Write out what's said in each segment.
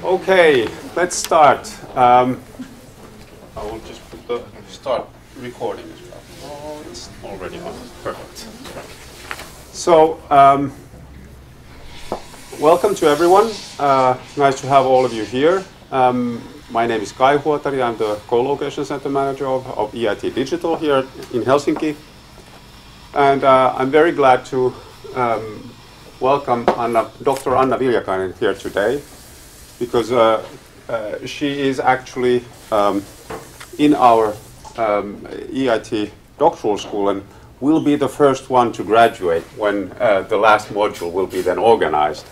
Okay, let's start. I will just put the start recording as well. Oh, it's already on. Perfect. So, welcome to everyone. Nice to have all of you here. My name is Kai Huotari. I'm the co-location center manager of EIT Digital here in Helsinki. And I'm very glad to welcome Dr. Anna Viljakainen here today, because she is actually in our EIT doctoral school and will be the first one to graduate when the last module will be then organized.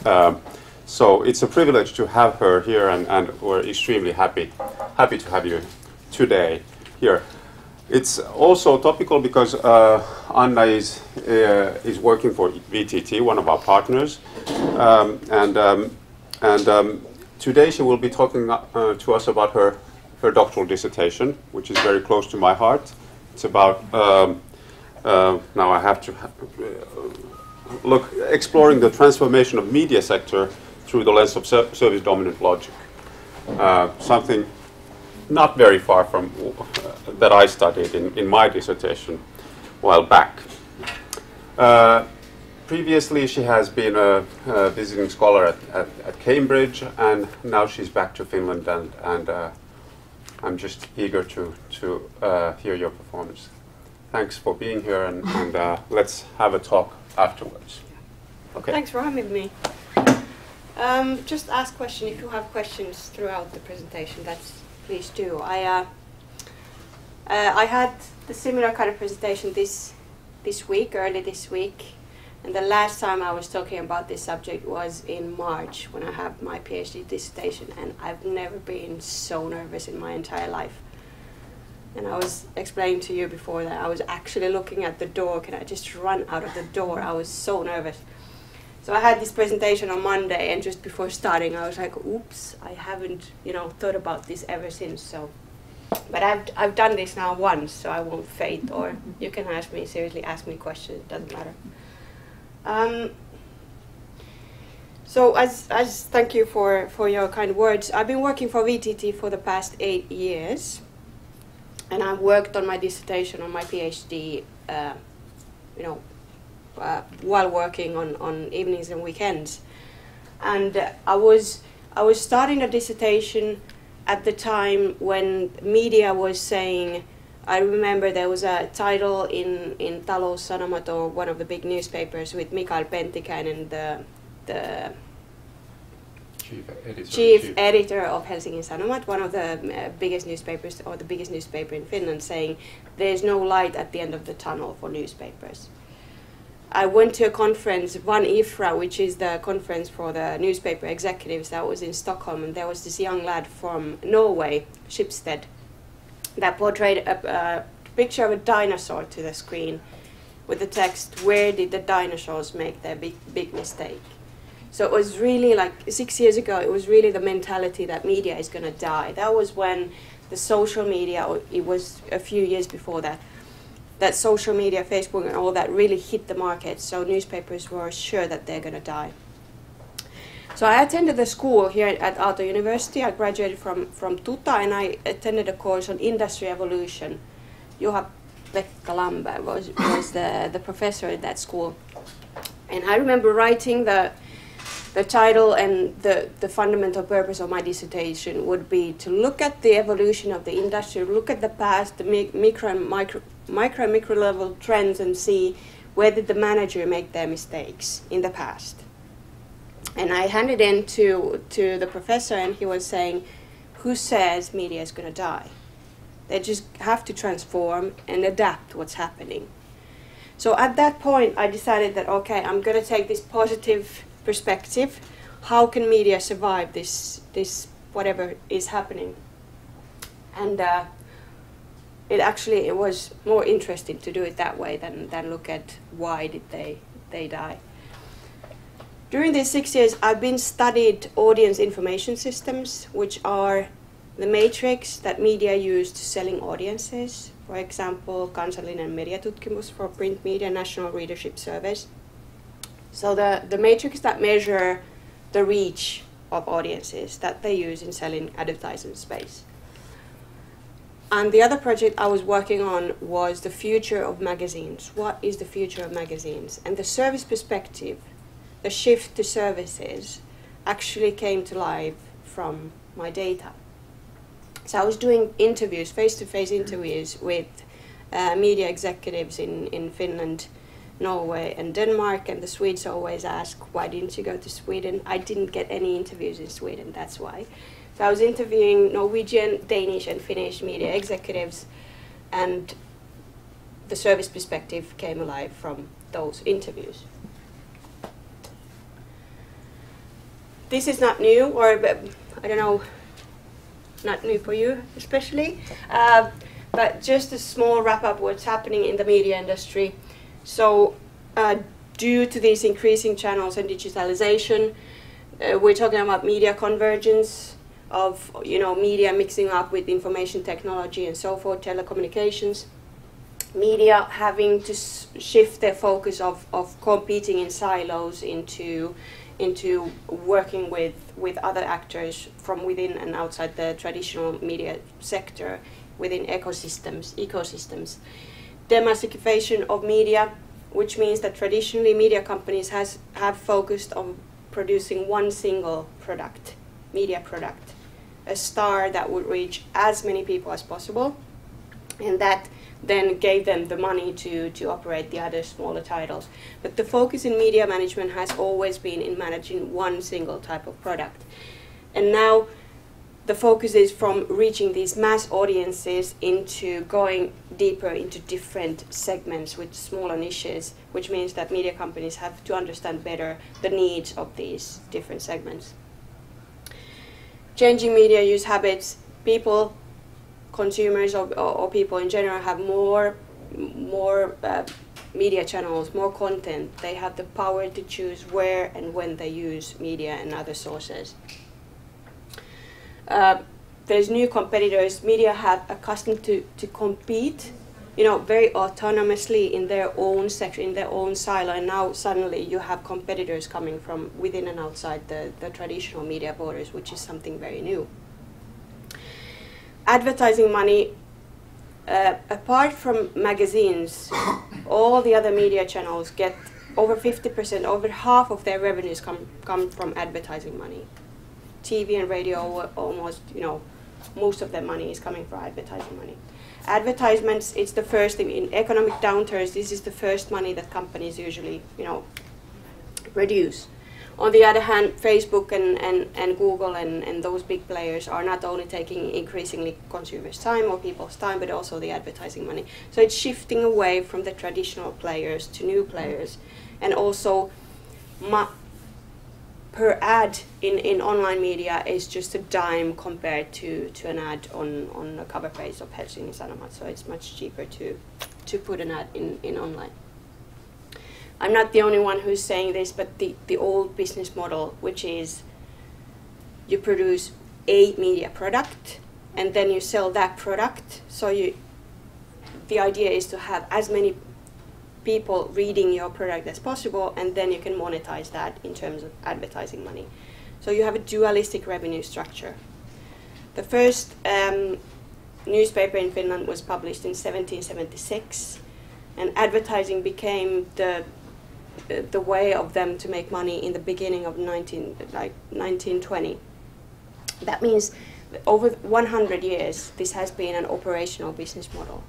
So it's a privilege to have her here, and we're extremely happy to have you today here. It's also topical because Anna is working for VTT, one of our partners, and today she will be talking to us about her doctoral dissertation, which is very close to my heart. It's about, now I have to exploring the transformation of media sector through the lens of service dominant logic. Something not very far from that I studied in my dissertation a while back. Previously, she has been a visiting scholar at Cambridge, and now she's back to Finland, and I'm just eager to hear your performance. Thanks for being here, and let's have a talk afterwards. Okay. Thanks for having me. Just ask questions if you have questions throughout the presentation. Please do. I had the similar kind of presentation early this week. And the last time I was talking about this subject was in March when I had my PhD dissertation, and I've never been so nervous in my entire life. And I was explaining to you before that I was actually looking at the door. Can I just run out of the door? I was so nervous. So I had this presentation on Monday, and just before starting I was like, oops, I haven't thought about this ever since. So, but I've done this now once, so I won't faint, or you can ask me questions, it doesn't matter. So as thank you for your kind words. I've been working for VTT for the past 8 years, and I've worked on my dissertation on my PhD, while working on evenings and weekends. And I was starting a dissertation at the time when media was saying. I remember there was a title in Taloussanomat, or one of the big newspapers, with Mikael Penttikainen, the chief editor of Helsingin Sanomat, one of the biggest newspapers, or the biggest newspaper in Finland, saying there's no light at the end of the tunnel for newspapers. I went to a conference, One IFRA, which is the conference for the newspaper executives, that was in Stockholm, and there was this young lad from Norway, Schibsted, that portrayed a picture of a dinosaur to the screen with the text, "Where did the dinosaurs make their big mistake?" So it was really like 6 years ago, it was really the mentality that media is going to die. That was when the social media, or it was a few years before that social media, Facebook and all that really hit the market. So newspapers were sure that they're going to die. So I attended the school here at Aalto University. I graduated from Tuta, and I attended a course on industry evolution. Juha-Pekka Lamberg was the professor at that school. And I remember writing the title, and the fundamental purpose of my dissertation would be to look at the evolution of the industry, look at the past, the micro and micro level trends, and see where did the manager make their mistakes in the past. And I handed in to the professor, and he was saying, who says media is going to die? They just have to transform and adapt what's happening. So at that point, I decided that, okay, I'm going to take this positive perspective. How can media survive this whatever is happening? And it was more interesting to do it that way than look at why did they they die. During these 6 years, I've been studied audience information systems, which are the matrix that media use to selling audiences. For example, kansallinen mediatutkimus for print media, national readership surveys. So the matrix that measure the reach of audiences that they use in selling advertising space. And the other project I was working on was the future of magazines. What is the future of magazines? And the service perspective, the shift to services, actually came to life from my data. So I was doing interviews, face-to-face interviews with media executives in Finland, Norway and Denmark, and the Swedes always ask, why didn't you go to Sweden? I didn't get any interviews in Sweden, that's why. So I was interviewing Norwegian, Danish and Finnish media executives, and the service perspective came alive from those interviews. This is not new, or I don't know, not new for you especially, but just a small wrap-up what's happening in the media industry. So due to these increasing channels and digitalization, we're talking about media convergence of media mixing up with information technology and so forth, telecommunications, media having to shift their focus of competing in silos into working with other actors from within and outside the traditional media sector within ecosystems. Demassification of media, which means that traditionally media companies have focused on producing one single product, media product, a star that would reach as many people as possible, and that then gave them the money to operate the other smaller titles. But the focus in media management has always been in managing one single type of product. And now the focus is from reaching these mass audiences into going deeper into different segments with smaller niches, which means that media companies have to understand better the needs of these different segments. Changing media use habits, people, consumers or people in general have more media channels, more content. They have the power to choose where and when they use media and other sources. There's new competitors. Media have accustomed to compete, very autonomously in their own section, in their own silo, and now suddenly you have competitors coming from within and outside the traditional media borders, which is something very new. Advertising money, apart from magazines, all the other media channels get over 50%, over half of their revenues come from advertising money. TV and radio, almost, most of their money is coming from advertising money. Advertisements, it's the first thing in economic downturns. This is the first money that companies usually, produce. On the other hand, Facebook and Google and those big players are not only taking increasingly consumers' time or people's time, but also the advertising money. So it's shifting away from the traditional players to new players. And also, per ad in online media is just a dime compared to an ad on a cover page of Helsingin Sanomat. So it's much cheaper to put an ad in online. I'm not the only one who's saying this, but the old business model, which is you produce a media product and then you sell that product. So the idea is to have as many people reading your product as possible, and then you can monetize that in terms of advertising money. So you have a dualistic revenue structure. The first newspaper in Finland was published in 1776, and advertising became the way of them to make money in the beginning of 1920. That means over 100 years this has been an operational business model.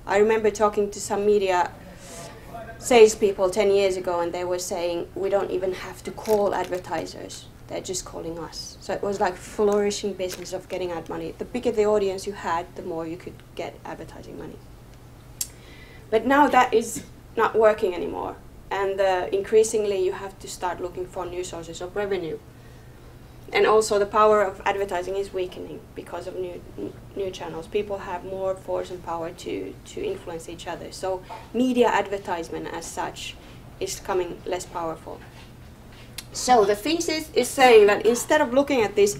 I remember talking to some media salespeople 10 years ago, and they were saying we don't even have to call advertisers, they're just calling us. So it was like flourishing business of getting ad money. The bigger the audience you had, the more you could get advertising money. But now that is not working anymore. And increasingly you have to start looking for new sources of revenue. And also the power of advertising is weakening because of new channels. People have more force and power to influence each other. So media advertisement as such is becoming less powerful. So the thesis is saying that instead of looking at this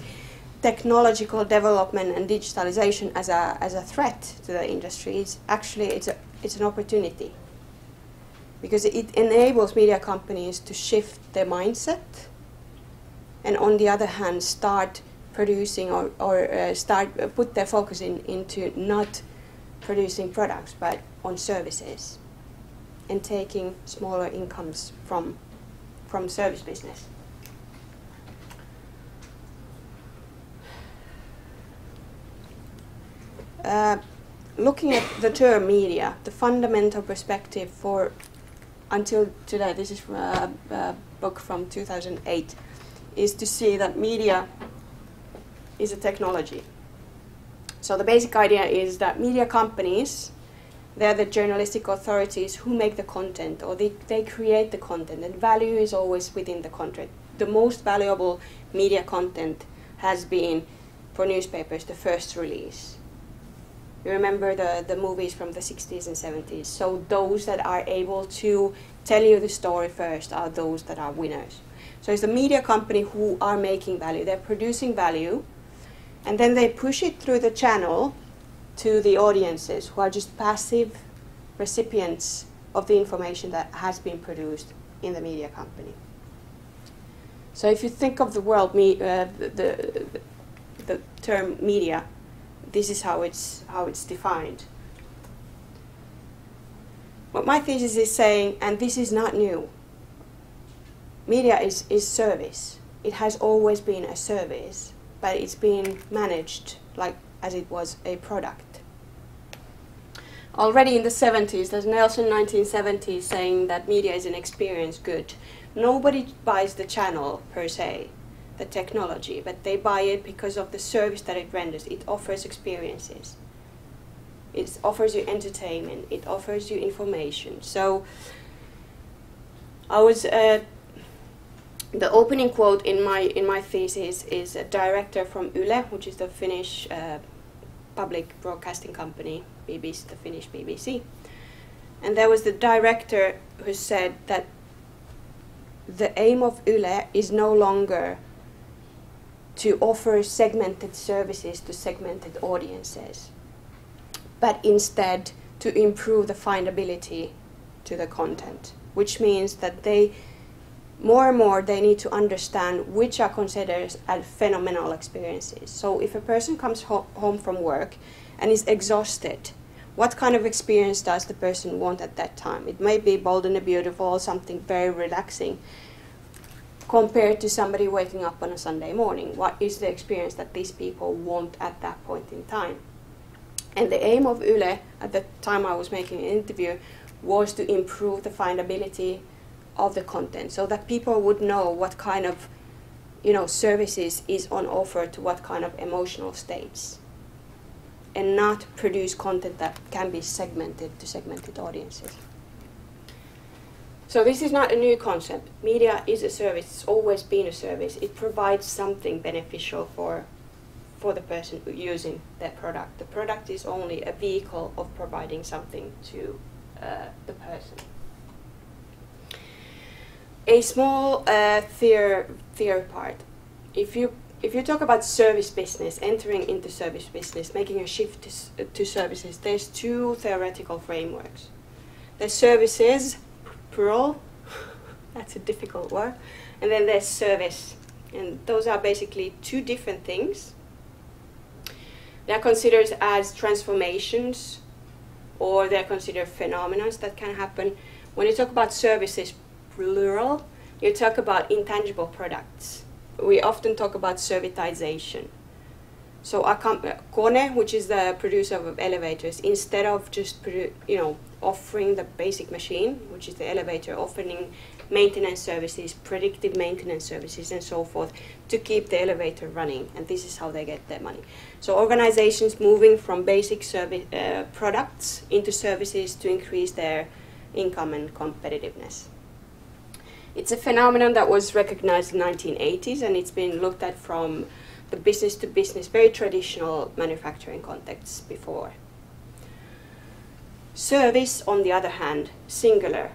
technological development and digitalization as a threat to the industry, it's an opportunity, because it enables media companies to shift their mindset, and on the other hand start producing or put their focus into not producing products but on services, and taking smaller incomes from service business. Looking at the term media, the fundamental perspective for until today, this is from a book from 2008, is to see that media is a technology. So the basic idea is that media companies, they're the journalistic authorities who make the content, or they create the content, and value is always within the content. The most valuable media content has been, for newspapers, the first release. You remember the movies from the 60s and 70s. So those that are able to tell you the story first are those that are winners. So it's the media company who are making value. They're producing value, and then they push it through the channel to the audiences who are just passive recipients of the information that has been produced in the media company. So if you think of the world, the term media, this is how it's defined. What my thesis is saying, and this is not new, media is service. It has always been a service, but it's been managed like as it was a product. Already in the 70s, there's Nelson 1970s saying that media is an experience good. Nobody buys the channel per se, the technology, but they buy it because of the service that it renders. It offers experiences. It offers you entertainment. It offers you information. So I was the opening quote in my thesis is a director from Yle, which is the Finnish public broadcasting company, BBC, the Finnish BBC. And there was the director who said that the aim of Yle is no longer to offer segmented services to segmented audiences, but instead to improve the findability to the content, which means that they more and more they need to understand which are considered as phenomenal experiences. So if a person comes home from work and is exhausted, what kind of experience does the person want at that time? It may be Bold and the Beautiful, something very relaxing, compared to somebody waking up on a Sunday morning. What is the experience that these people want at that point in time? And the aim of Yle, at the time I was making an interview, was to improve the findability of the content, so that people would know what kind of services is on offer to what kind of emotional states, and not produce content that can be segmented to segmented audiences. So this is not a new concept. Media is a service. It's always been a service. It provides something beneficial for the person using their product. The product is only a vehicle of providing something to the person. A small theory part. If you talk about service business, entering into service business, making a shift to services, there's two theoretical frameworks. There's services, plural, that's a difficult word, and then there's service. And those are basically two different things. They are considered as transformations, or they're considered phenomena that can happen. When you talk about services, plural, you talk about intangible products. We often talk about servitization. So Kone, which is the producer of elevators, instead of just offering the basic machine, which is the elevator, offering maintenance services, predictive maintenance services, and so forth, to keep the elevator running. And this is how they get their money. So organizations moving from basic service products into services to increase their income and competitiveness. It's a phenomenon that was recognized in the 1980s, and it's been looked at from the business to business, very traditional manufacturing contexts before. Service, on the other hand, singular,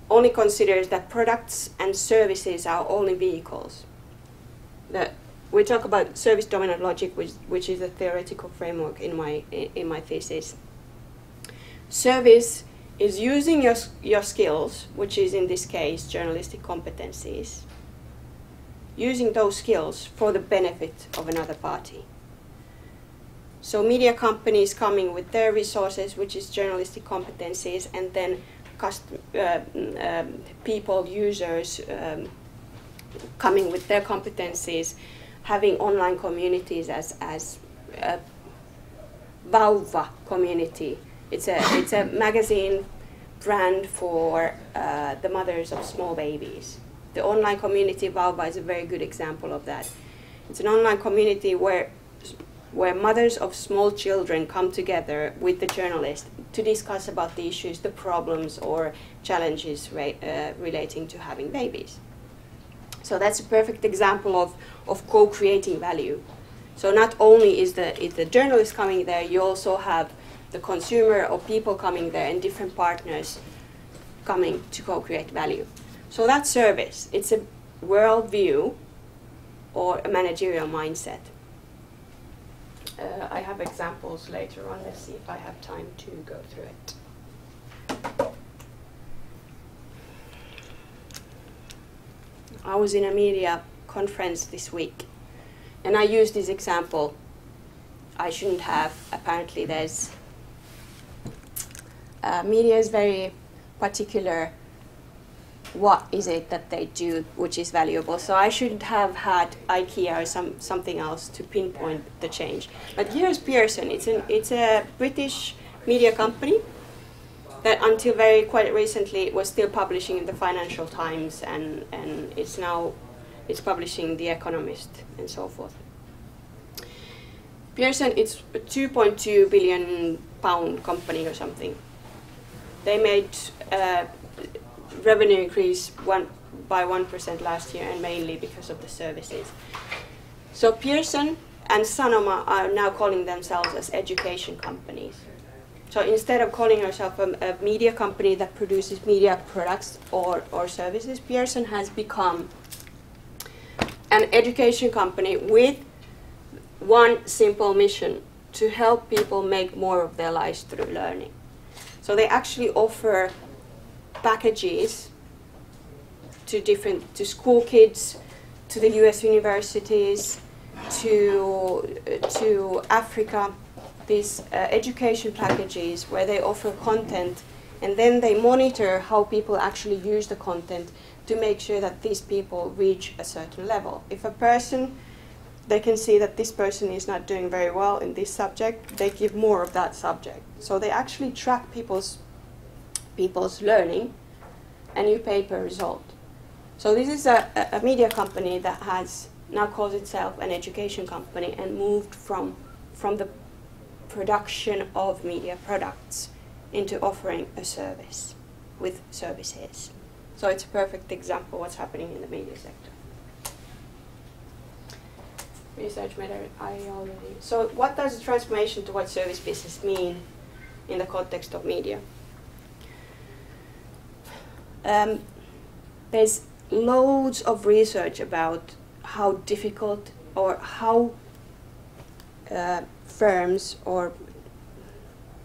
only considers that products and services are only vehicles. We talk about service dominant logic, which is a theoretical framework in my thesis. Service is using your skills, which is in this case journalistic competencies, using those skills for the benefit of another party. So media companies coming with their resources, which is journalistic competencies, and then people, users coming with their competencies, having online communities as a Vauva community. It's a magazine brand for the mothers of small babies. The online community Vauva is a very good example of that. It's an online community where mothers of small children come together with the journalist to discuss about the issues, the problems or challenges relating to having babies. So that's a perfect example of co-creating value. So not only is the journalist coming there, you also have the consumer or people coming there and different partners coming to co-create value. So that's service. It's a worldview or a managerial mindset. I have examples later on. Let's see if I have time to go through it. I was in a media conference this week, and I used this example. I shouldn't have. Apparently, there's media is very particular. What is it that they do which is valuable? So I shouldn't have had IKEA or something else to pinpoint the change. But here's Pearson. It's a British media company that until quite recently was still publishing in the Financial Times, and it's publishing The Economist and so forth. Pearson, it's a £2.2 billion company or something. They made revenue increase by 1% last year, and mainly because of the services. So Pearson and Sanoma are now calling themselves as education companies. So instead of calling yourself a media company that produces media products or services, Pearson has become an education company with one simple mission: to help people make more of their lives through learning. So they actually offer packages to school kids, to the US universities, to Africa, these education packages where they offer content, and then they monitor how people actually use the content to make sure that these people reach a certain level. If a person, they can see that this person is not doing very well in this subject, they give more of that subject. So they actually track people's learning, and you pay per result. So this is a media company that has now calls itself an education company and moved from the production of media products into offering a service with services. So it's a perfect example of what's happening in the media sector. Research matter, So what does the transformation towards service business mean in the context of media? There's loads of research about how difficult or how firms or,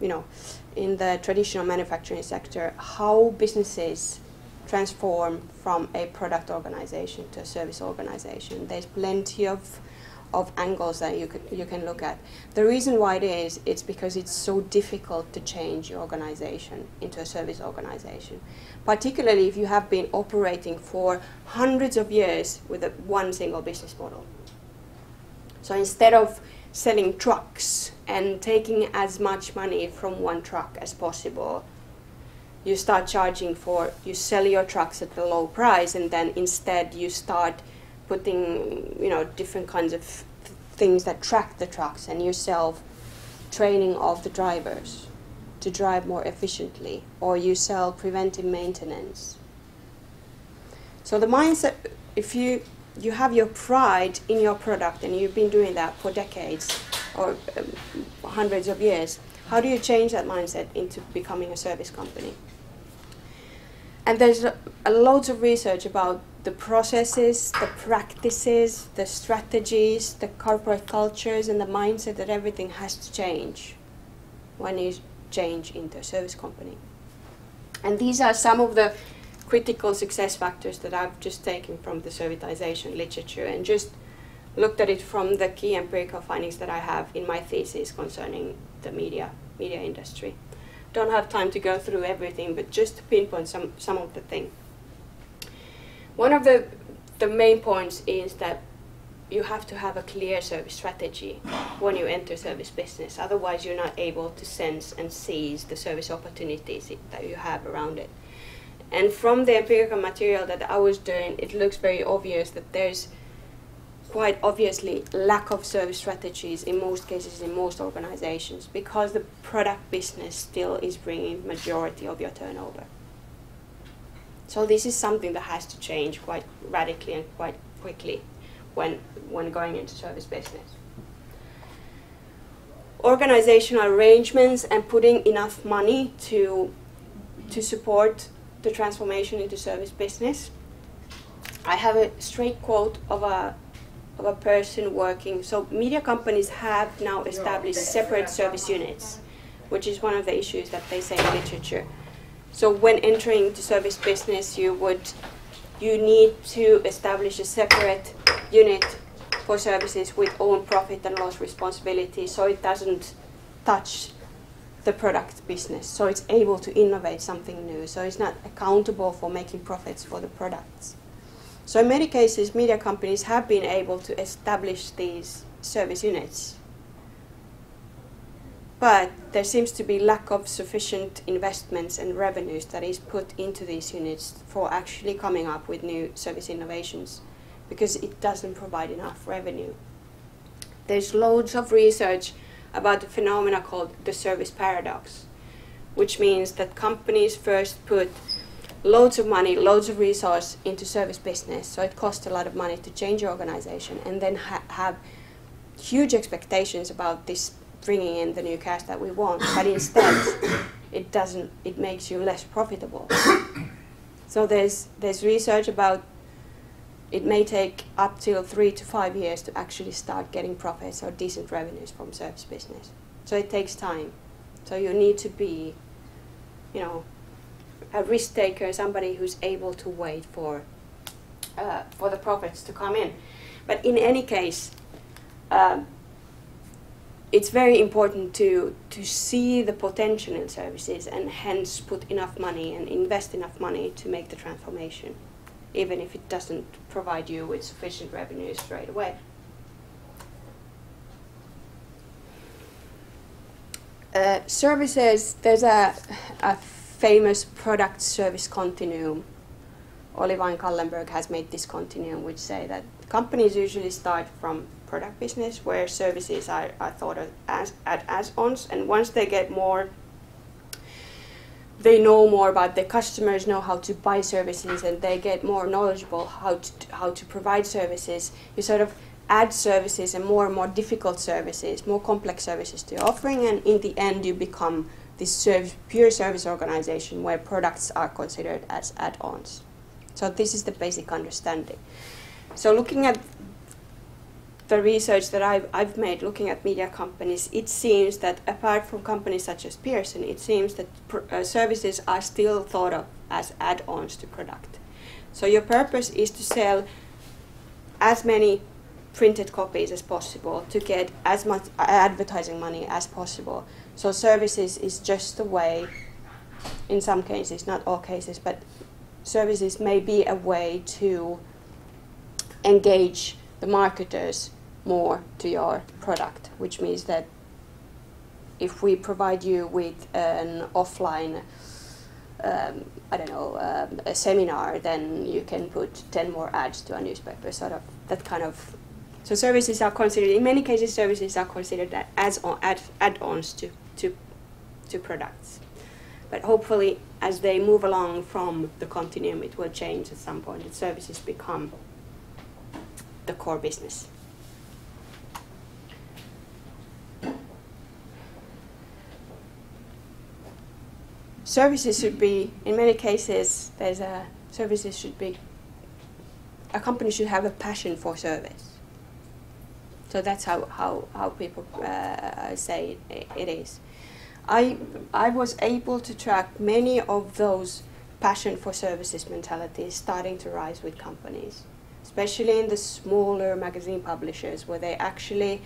in the traditional manufacturing sector, how businesses transform from a product organization to a service organization. There's plenty of angles that you can look at. The reason why it's because it's so difficult to change your organization into a service organization, particularly if you have been operating for hundreds of years with one single business model. So instead of selling trucks and taking as much money from one truck as possible, you start charging you sell your trucks at a low price, and then instead you start putting different kinds of things that track the trucks, and you sell training of the drivers to drive more efficiently, or you sell preventive maintenance. So the mindset, if you have your pride in your product, and you've been doing that for decades or hundreds of years, how do you change that mindset into becoming a service company? And there's loads of research about the processes, the practices, the strategies, the corporate cultures, and the mindset that everything has to change when you change into a service company. And these are some of the critical success factors that I've just taken from the servitization literature and just looked at it from the key empirical findings that I have in my thesis concerning the media industry. Don't have time to go through everything, but just to pinpoint some of the things. One of the main points is that you have to have a clear service strategy when you enter service business. Otherwise, you're not able to sense and seize the service opportunities that you have around it. And from the empirical material that I was doing, it looks very obvious that there's quite obviously lack of service strategies in most cases in most organizations because the product business still is bringing majority of your turnover. So this is something that has to change quite radically and quite quickly when going into service business. Organizational arrangements and putting enough money to support the transformation into service business. I have a straight quote of a person working. So media companies have now established separate service units, which is one of the issues that they say in literature. So when entering the service business, you need to establish a separate unit for services with own profit and loss responsibility, so it doesn't touch the product business, so it's able to innovate something new, so it's not accountable for making profits for the products. So in many cases, media companies have been able to establish these service units, but there seems to be lack of sufficient investments and revenues that is put into these units for actually coming up with new service innovations, because it doesn't provide enough revenue. There's loads of research about the phenomena called the service paradox, which means that companies first put loads of money, loads of resource into service business, so it costs a lot of money to change your organization, and then have huge expectations about this bringing in the new cash that we want, but instead it makes you less profitable. So there's research about it may take up to 3 to 5 years to actually start getting profits or decent revenues from service business. So it takes time. So you need to be, a risk taker, somebody who's able to wait for the profits to come in. But in any case, it's very important to see the potential in services and hence put enough money and invest enough money to make the transformation, even if it doesn't provide you with sufficient revenue straight away. Services, there's a famous product service continuum. Oliver and Kallenberg has made this continuum, which say that companies usually start from product business, where services are thought of as add-ons, and once they get more, they know more about their customers, know how to buy services, and they get more knowledgeable how to provide services. You sort of add services and more difficult services, more complex services to your offering, and in the end you become this pure service organization where products are considered as add-ons. So this is the basic understanding. So looking at the research that I've made looking at media companies, it seems that apart from companies such as Pearson, it seems that services are still thought of as add-ons to product. So your purpose is to sell as many printed copies as possible to get as much advertising money as possible. So services is just a way, in some cases, not all cases, but services may be a way to engage the marketers more to your product, which means that if we provide you with an offline, a seminar, then you can put 10 more ads to a newspaper, sort of that kind of. So services are considered, in many cases, services are considered as add-ons to products. But hopefully, as they move along from the continuum, it will change at some point, that services become the core business. services should be, in many cases, services should be, a company should have a passion for service. So that's how people say it is. I was able to track many of those passion for services mentalities starting to rise with companies, especially in the smaller magazine publishers, where they actually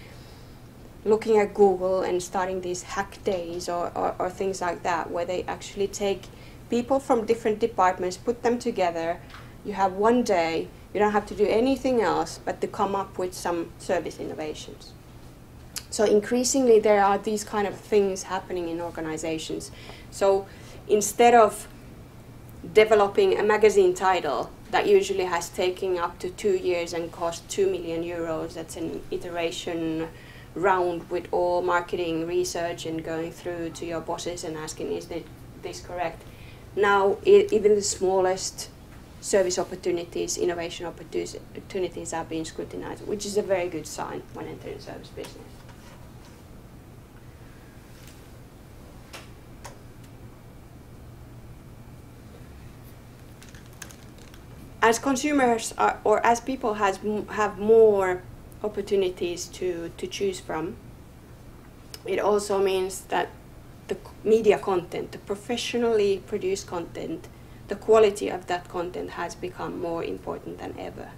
looking at Google and starting these hack days or things like that, where they actually take people from different departments, put them together. You have one day, you don't have to do anything else but to come up with some service innovations. So increasingly there are these kind of things happening in organizations. So instead of developing a magazine title that usually has taken up to 2 years and cost 2 million euros, that's an iteration round with all marketing research and going through to your bosses and asking, is this correct? Now even the smallest service opportunities, innovation opportunities are being scrutinized, which is a very good sign when entering service business. As consumers or as people have more opportunities to choose from, it also means that the media content, the professionally produced content, the quality of that content has become more important than ever.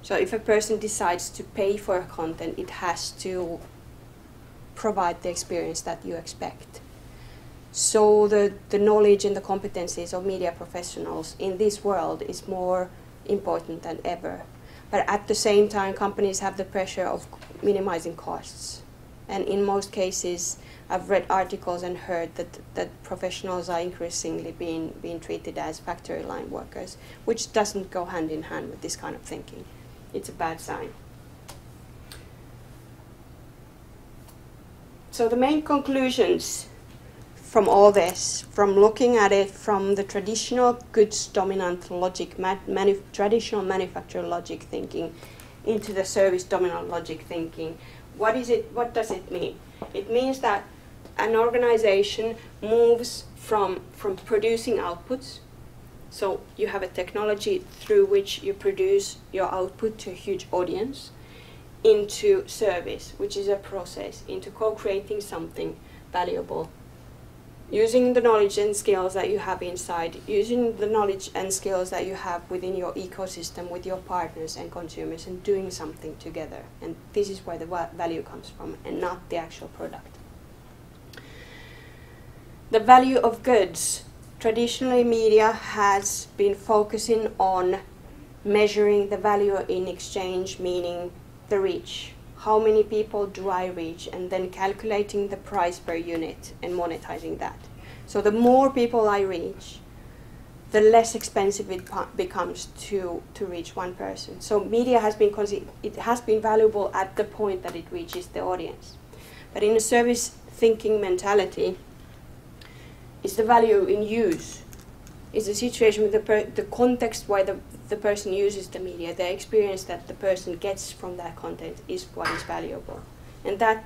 So if a person decides to pay for content, it has to provide the experience that you expect. So the knowledge and the competencies of media professionals in this world is more important than ever. But at the same time, companies have the pressure of minimizing costs. And in most cases, I've read articles and heard that professionals are increasingly being treated as factory line workers, which doesn't go hand in hand with this kind of thinking. It's a bad sign. So the main conclusions from all this, from looking at it from the traditional goods dominant logic, traditional manufacturer logic thinking into the service dominant logic thinking, what does it mean? It means that an organization moves from producing outputs, so you have a technology through which you produce your output to a huge audience, into service, which is a process, into co-creating something valuable, using the knowledge and skills that you have inside, using the knowledge and skills that you have within your ecosystem with your partners and consumers, and doing something together. And this is where the value comes from, and not the actual product. The value of goods. Traditionally, media has been focusing on measuring the value in exchange, meaning the reach. How many people do I reach? And then calculating the price per unit and monetizing that. So the more people I reach, the less expensive it becomes to reach one person. So media has been valuable at the point that it reaches the audience. But in a service thinking mentality, it's the value in use. It's the situation with the context why the person uses the media, the experience that the person gets from that content is what is valuable. And that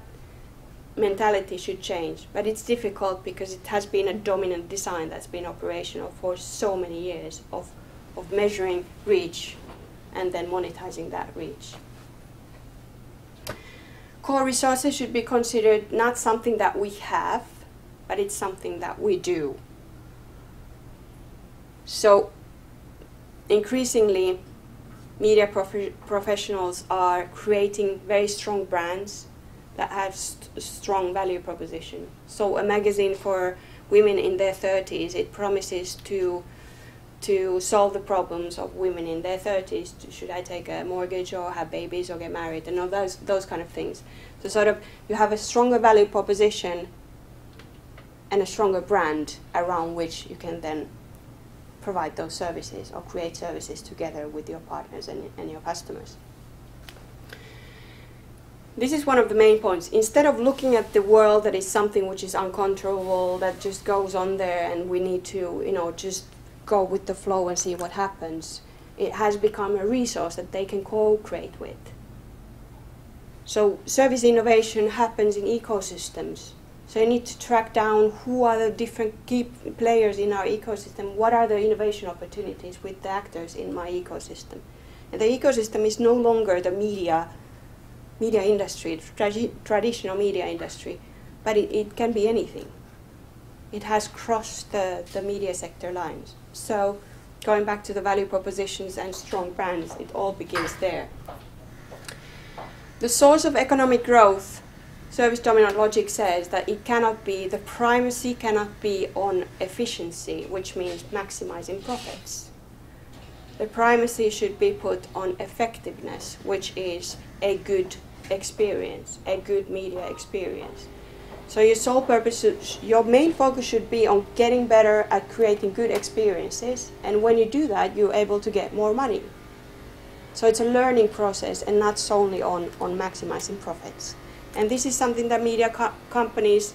mentality should change. But it's difficult because it has been a dominant design that's been operational for so many years of measuring reach and then monetizing that reach. Core resources should be considered not something that we have, but it's something that we do. So increasingly, media professionals are creating very strong brands that have strong value proposition. So a magazine for women in their 30s, it promises to solve the problems of women in their 30s. Should I take a mortgage or have babies or get married, and all those kind of things. So sort of you have a stronger value proposition and a stronger brand around which you can then provide those services or create services together with your partners and your customers. This is one of the main points. Instead of looking at the world that is something which is uncontrollable, that just goes on there and we need to, just go with the flow and see what happens, it has become a resource that they can co-create with. So service innovation happens in ecosystems. So you need to track down who are the different key players in our ecosystem, what are the innovation opportunities with the actors in my ecosystem. And the ecosystem is no longer the media industry, traditional media industry, but it can be anything. It has crossed the media sector lines. So going back to the value propositions and strong brands, it all begins there. The source of economic growth, service dominant logic says that it cannot be, the primacy cannot be on efficiency, which means maximizing profits. The primacy should be put on effectiveness, which is a good experience, a good media experience. So your sole purpose, your main focus should be on getting better at creating good experiences, and when you do that, you're able to get more money. So it's a learning process and not solely on maximizing profits. And this is something that media companies,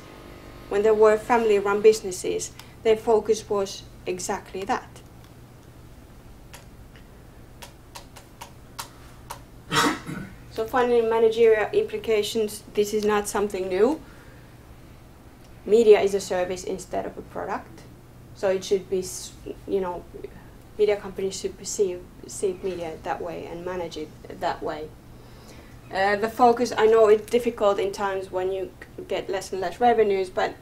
when they were family-run businesses, their focus was exactly that. So finally, managerial implications, this is not something new. Media is a service instead of a product. So it should be, media companies should perceive media that way and manage it that way. The focus, I know it's difficult in times when you get less and less revenues, but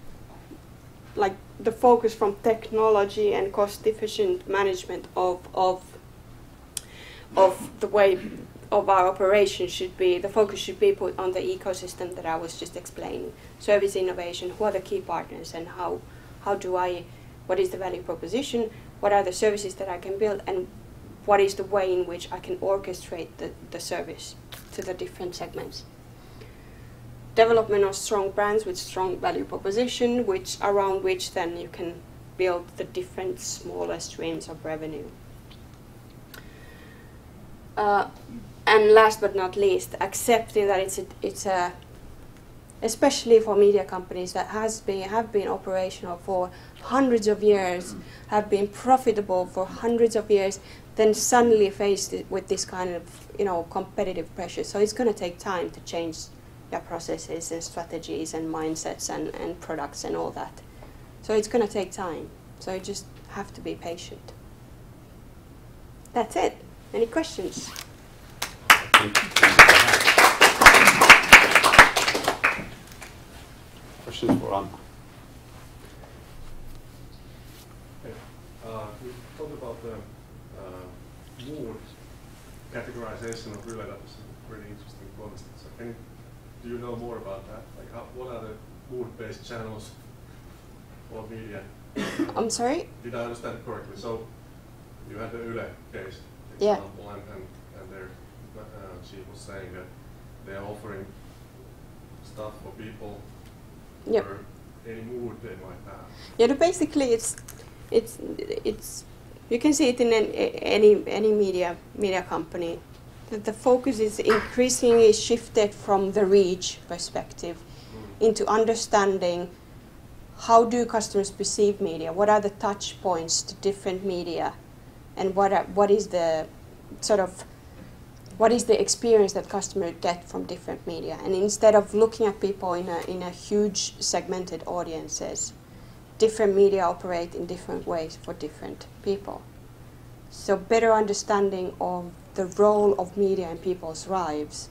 like the focus from technology and cost-efficient management of the way of our operation should be, the focus should be put on the ecosystem that I was just explaining. Service innovation, who are the key partners, and what is the value proposition, what are the services that I can build, and what is the way in which I can orchestrate the service to the different segments. Development of strong brands with strong value proposition, around which then you can build the different smaller streams of revenue. And last but not least, accepting that it's a especially for media companies that have been operational for hundreds of years, have been profitable for hundreds of years, then suddenly faced with this kind of competitive pressure. So it's going to take time to change their processes and strategies and mindsets and products and all that. So it's going to take time. So you just have to be patient. That's it. Any questions? Questions for Anna? You talked about the mood categorization of Yle. That was a pretty interesting concept. So do you know more about that? Like, what are the mood-based channels for media? I'm sorry? Did I understand it correctly? So you had the Yle case example, and there she was saying that they are offering stuff for people for any mood they might have. Yeah, basically it's you can see it in any media company. That the focus is increasingly shifted from the reach perspective into understanding how do customers perceive media, what are the touch points to different media, and what is the experience that customers get from different media. And instead of looking at people in a huge segmented audiences, different media operate in different ways for different people. So better understanding of the role of media in people's lives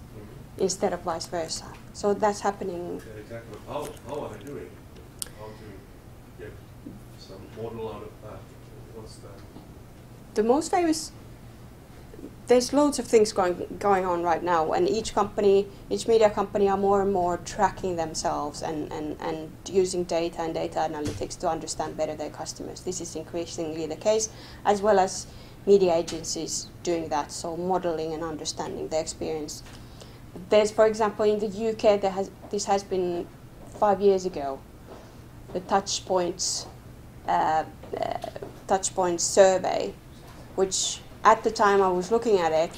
instead of vice versa. So that's happening. Yeah, exactly. How are they doing? How to get some model out of that? What's that? The most famous, there's loads of things going on right now, and each media company are more and more tracking themselves and using data and data analytics to understand better their customers. This is increasingly the case, as well as media agencies doing that, so modeling and understanding the experience. There's, for example, in the UK, this has been 5 years ago, the Touchpoints survey, which at the time I was looking at it,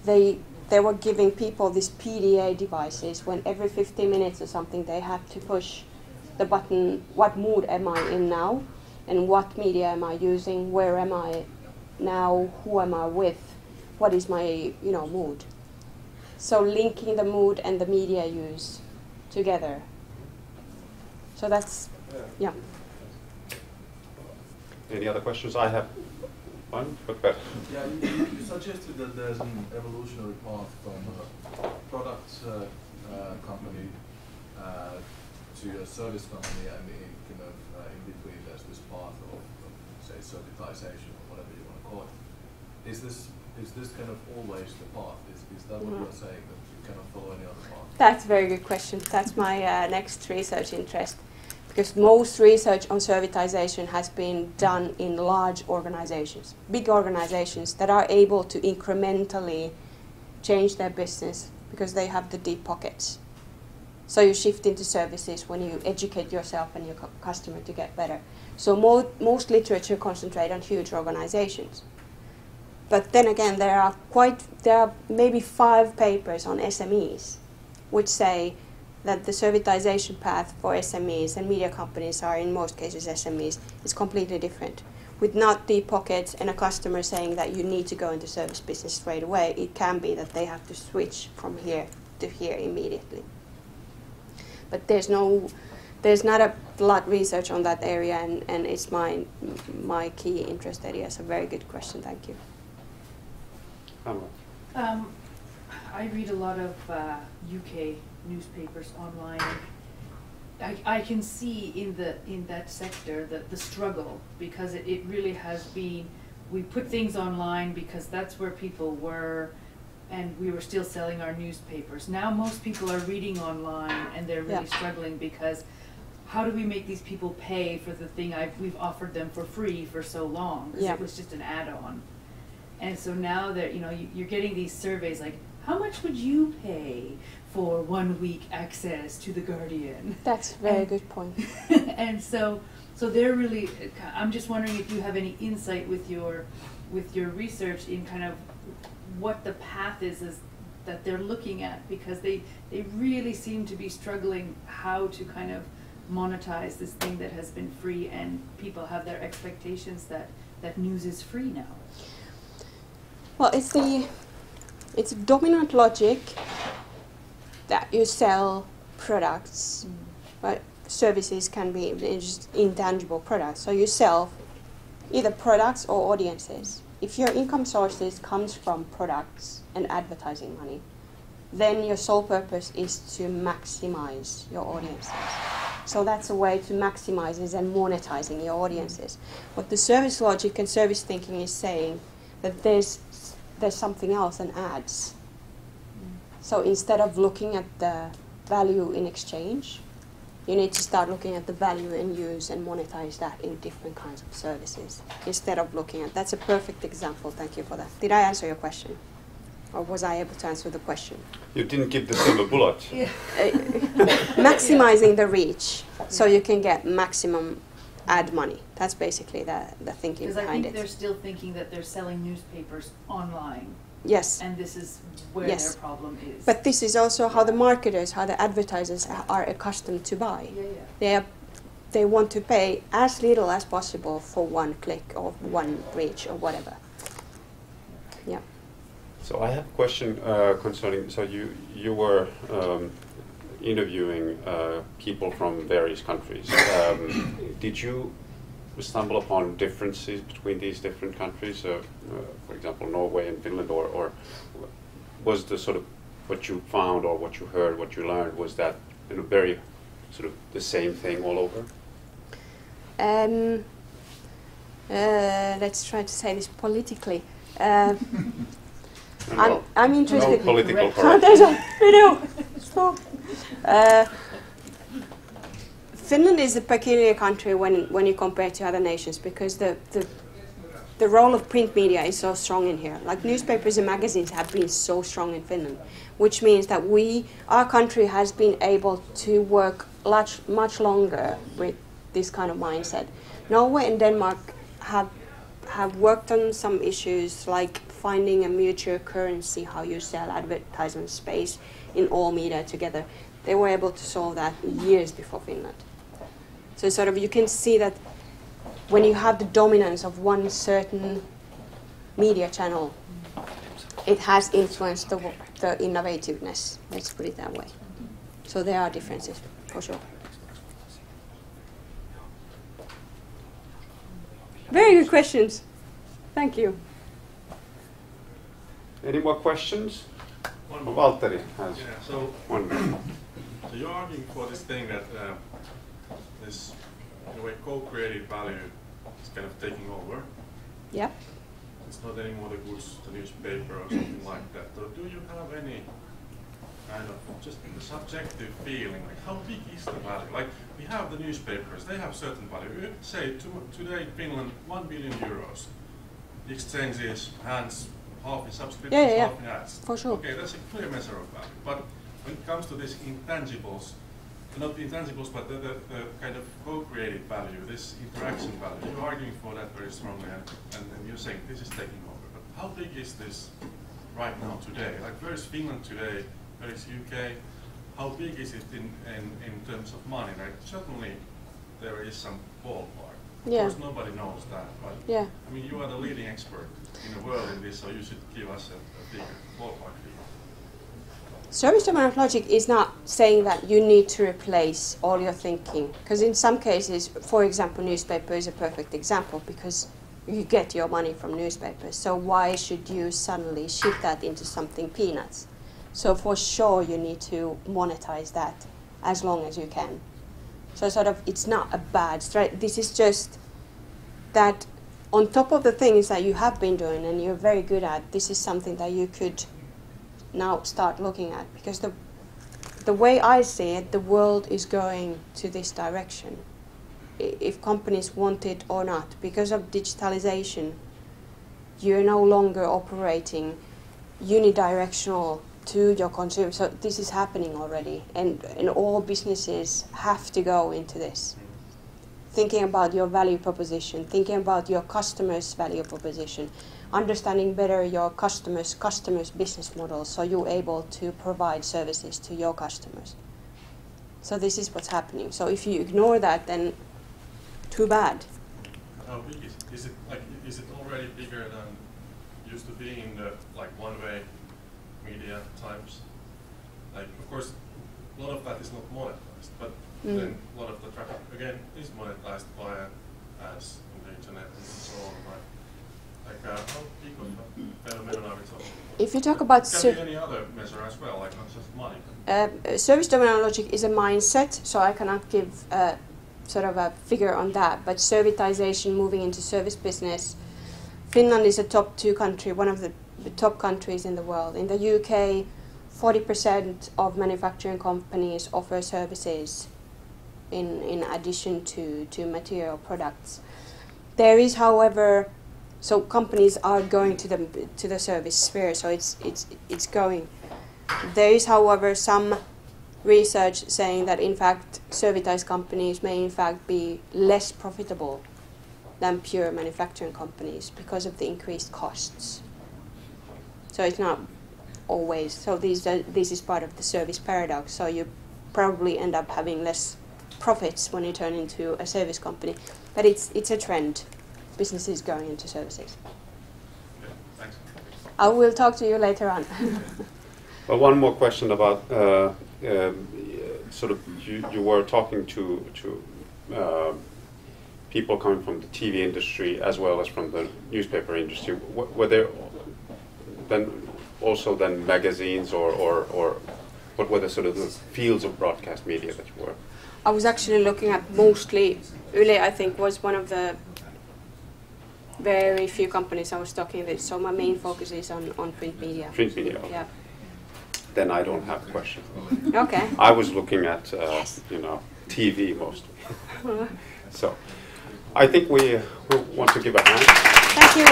they were giving people these PDA devices when every 15 minutes or something they had to push the button, what mood am I in now, and what media am I using, where am I now, who am I with, what is my mood. So linking the mood and the media use together. So that's, yeah. Any other questions? I have one, but better. Yeah, you suggested that there's an evolutionary path from a product company to a service company, and in between there's this path of say, servitization or whatever you want to call it. Is this kind of always the path? Is that what you're saying, that you cannot follow any other path? That's a very good question. That's my next research interest. Because most research on servitization has been done in large organizations, big organizations that are able to incrementally change their business because they have the deep pockets. So you shift into services when you educate yourself and your customer to get better. So most literature concentrate on huge organizations. But then again, there are maybe 5 papers on SMEs which say that the servitization path for SMEs, and media companies are in most cases SMEs, is completely different. With not deep pockets and a customer saying that you need to go into service business straight away, it can be that they have to switch from here to here immediately. But there's not a lot of research on that area, and it's my key interest area. It's a very good question, thank you. I read a lot of UK newspapers online. I can see in that sector the struggle, because it really has been, we put things online because that's where people were, and we were still selling our newspapers. Now most people are reading online, and they're really struggling because how do we make these people pay for the thing we've offered them for free for so long? Because it was just an add-on. And so now that you're getting these surveys like, how much would you pay for 1 week access to The Guardian? That's a very good point. And so they're really, I'm just wondering if you have any insight with your research in kind of what the path is that they're looking at, because they really seem to be struggling how to kind of monetize this thing that has been free, and people have their expectations that news is free now. Well, it's a dominant logic that you sell products, but services can be just intangible products. So you sell either products or audiences. If your income sources comes from products and advertising money, then your sole purpose is to maximize your audiences. So that's a way to maximize and monetizing your audiences. What the service logic and service thinking is saying, that there's something else, and ads. So instead of looking at the value in exchange, you need to start looking at the value in use and monetize that in different kinds of services. Instead of looking at, that's a perfect example, thank you for that. Did I answer your question? Or was I able to answer the question? You didn't give the silver bullet. Maximizing the reach, so you can get maximum ad money. That's basically the thinking behind it. Because I think they're still thinking that they're selling newspapers online. Yes. And this is where their problem is. But this is also how the marketers, how the advertisers are accustomed to buy. They want to pay as little as possible for 1 click or 1 reach or whatever. Yeah. So I have a question concerning, so you were interviewing people from various countries. Did you stumble upon differences between these different countries? For example, Norway and Finland, or was the sort of what you found or what you heard, what you learned, was that very sort of the same thing all over? Let's try to say this politically. I'm interested. No political Finland is a peculiar country when you compare to other nations, because the role of print media is so strong in here. Like newspapers and magazines have been so strong in Finland, which means that our country has been able to work much longer with this kind of mindset. Norway and Denmark have worked on some issues like finding a mutual currency, how you sell advertisement space in all media together. They were able to solve that years before Finland. So sort of you can see that when you have the dominance of one certain media channel, it has influenced the innovativeness, let's put it that way. So there are differences, for sure. Very good questions. Thank you. Any more questions? One more. Valtteri has one. So you're arguing for this thing that this, in a way, co-created value is kind of taking over. Yeah. It's not anymore the goods, the newspaper or something like that. So do you have any kind of just subjective feeling, like how big is the value? Like we have the newspapers, they have certain value. Say today in Finland, 1 billion euros. The exchange is half in subscriptions, half in ads. For sure. Okay, that's a clear measure of value. But when it comes to these intangibles, not the intangibles, but the kind of co-created value, this interaction value, you're arguing for that very strongly, and you're saying this is taking over. But how big is this right now today? Like where is Finland today? Where is UK? How big is it in terms of money? Like certainly there is some ballpark. Of course nobody knows that, but I mean you are the leading expert in the world in this, so you should give us a bigger ballpark figure. Service domain of logic is not saying that you need to replace all your thinking, because in some cases, for example, newspaper is a perfect example because you get your money from newspapers. So why should you suddenly shift that into something peanuts? So for sure you need to monetize that as long as you can. So sort of it's not a bad strategy. This is just that on top of the things that you have been doing and you're very good at, this is something that you could now start looking at, because the way I see it, the world is going to this direction, if companies want it or not. Because of digitalization, you're no longer operating unidirectional to your consumer. So this is happening already, and all businesses have to go into this. Thinking about your value proposition, thinking about your customers' value proposition, understanding better your customers' business models, so you're able to provide services to your customers. So this is what's happening. So if you ignore that, then too bad. How big is it? Like, is it already bigger than used to be in the like one-way media times? Like, of course, a lot of that is not monetized, but then a lot of the traffic again is monetized via ads on the internet and so on. Like how big of a phenomenon are we talking about? If you talk about can be any other measure as well, like not just money. Service domain logic is a mindset, so I cannot give sort of a figure on that. But servitization, moving into service business, Finland is a top 2 country, one of the top countries in the world. In the UK, 40% of manufacturing companies offer services in addition to material products. There is, however, so companies are going to the service sphere, so it's going. There is, however, some research saying that in fact servitized companies may in fact be less profitable than pure manufacturing companies because of the increased costs. So it's not always. So this is part of the service paradox. So you probably end up having less profits when you turn into a service company, but it's a trend. Businesses going into services. Okay, thanks. I will talk to you later on. Well, one more question about sort of you were talking to people coming from the TV industry as well as from the newspaper industry. Were there then also then magazines or what were the sort of the fields of broadcast media that you were? I was actually looking at mostly Yle. I think was one of the very few companies I was talking with, so my main focus is on print media. Print media. Okay. Yeah. Then I don't have a question. Okay. I was looking at TV mostly. So I think we want to give a hand. Thank you.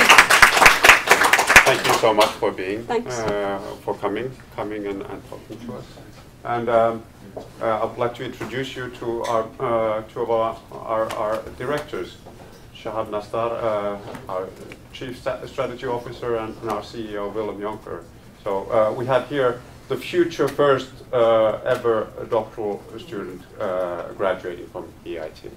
Thank you so much for being for coming and talking to us. And I would like to introduce you to our two of our directors. Shahab Nastar, our Chief Strategy Officer, and our CEO, Willem Jonker. So we have here the future first ever doctoral student graduating from EIT.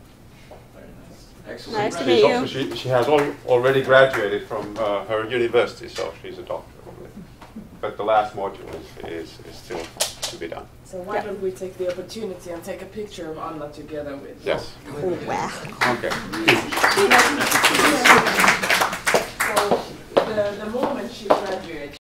Excellent. Nice to meet you. She has already graduated from her university, so she's a doctor. But the last module is still to be done. So why don't we take the opportunity and take a picture of Anna together with? Yes. Oh, wow. Okay. So the moment she graduates.